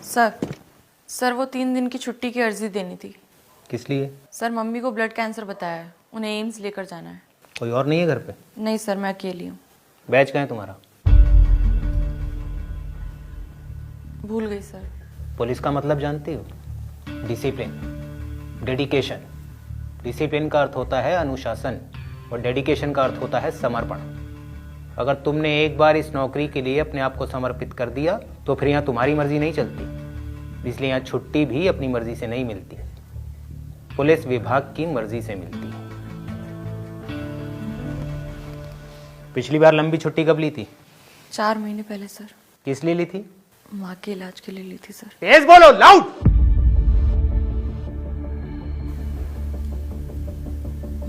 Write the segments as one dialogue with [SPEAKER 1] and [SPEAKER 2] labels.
[SPEAKER 1] Sir sir वो 3 दिन की छुट्टी की अर्जी देनी थी।
[SPEAKER 2] किस लिए?
[SPEAKER 1] सर मम्मी को ब्लड कैंसर बताया है, उन्हें एम्स लेकर जाना है।
[SPEAKER 2] कोई और नहीं है घर पे?
[SPEAKER 1] नहीं सर, मैं अकेली हूँ।
[SPEAKER 2] बैच कहाँ है तुम्हारा?
[SPEAKER 1] भूल गई सर।
[SPEAKER 2] पुलिस का मतलब जानती हो? Discipline, dedication. डिसिप्लिन का अर्थ होता है अनुशासन और डेडिकेशन का अर्थ होता है समर्पण। अगर तुमने एक बार इस नौकरी के लिए अपने आप को समर्पित कर दिया तो फिर यहाँ तुम्हारी मर्जी नहीं चलती। इसलिए यहाँ छुट्टी भी अपनी मर्जी से नहीं मिलती, पुलिस विभाग की मर्जी से मिलती है। पिछली बार लंबी छुट्टी कब ली थी?
[SPEAKER 1] 4 महीने पहले सर।
[SPEAKER 2] किस लिए ली थी?
[SPEAKER 1] माँ के इलाज के लिए ली थी सर।
[SPEAKER 2] तेज बोलो, लाउड।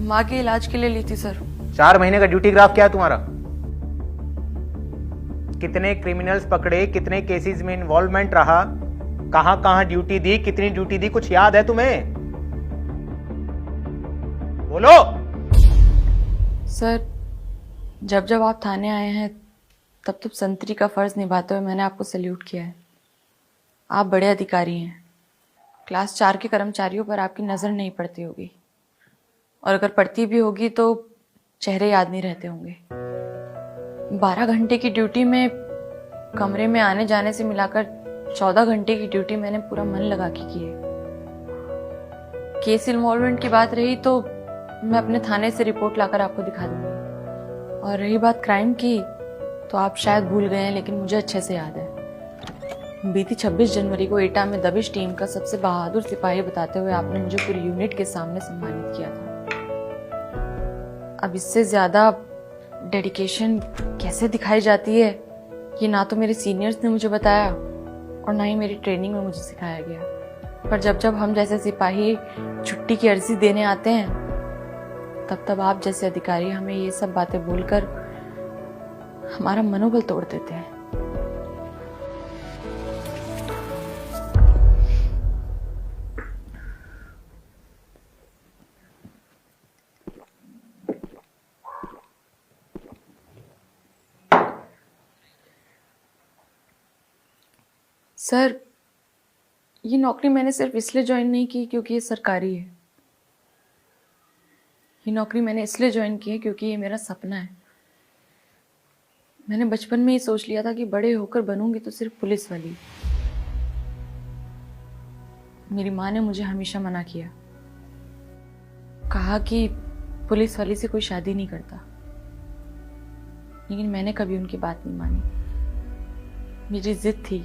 [SPEAKER 1] माँ के इलाज के लिए ली थी सर।
[SPEAKER 2] 4 महीने का ड्यूटी ग्राफ क्या है तुम्हारा? कितने क्रिमिनल्स पकड़े, कितने केसेस में इन्वॉल्वमेंट रहा, कहां कहां ड्यूटी दी, कितनी ड्यूटी दी, कुछ याद है तुम्हें? बोलो।
[SPEAKER 1] सर जब जब आप थाने आए हैं तब तब संतरी का फर्ज निभाते हुए मैंने आपको सैल्यूट किया है। आप बड़े अधिकारी हैं। क्लास 4 के कर्मचारियों पर आपकी नज़र नहीं पड़ती होगी, और अगर पड़ती भी होगी तो चेहरे याद नहीं रहते होंगे। 12 घंटे की ड्यूटी में कमरे में आने जाने से मिलाकर 14 घंटे की ड्यूटी मैंने पूरा मन लगा के की है। केस इन्वॉल्वमेंट की बात रही तो मैं अपने थाने से रिपोर्ट लाकर आपको दिखा दूंगी, और रही बात क्राइम की तो आप शायद भूल गए हैं, लेकिन मुझे अच्छे से याद है। बीती 26 जनवरी को एटा में दबिश टीम का सबसे बहादुर सिपाही बताते हुए आपने मुझे पूरी यूनिट के सामने सम्मानित किया था। अब इससे ज्यादा डेडिकेशन कैसे दिखाई जाती है ये ना तो मेरे सीनियर्स ने मुझे बताया और ना ही मेरी ट्रेनिंग में मुझे सिखाया गया। पर जब जब हम जैसे सिपाही छुट्टी की अर्जी देने आते हैं तब तब आप जैसे अधिकारी हमें ये सब बातें बोलकर हमारा मनोबल तोड़ देते हैं। सर ये नौकरी मैंने सिर्फ इसलिए ज्वाइन नहीं की क्योंकि ये सरकारी है। ये नौकरी मैंने इसलिए ज्वाइन की है क्योंकि ये मेरा सपना है। मैंने बचपन में ही सोच लिया था कि बड़े होकर बनूंगी तो सिर्फ पुलिस वाली। मेरी माँ ने मुझे हमेशा मना किया, कहा कि पुलिस वाली से कोई शादी नहीं करता, लेकिन मैंने कभी उनकी बात नहीं मानी। मेरी जिद थी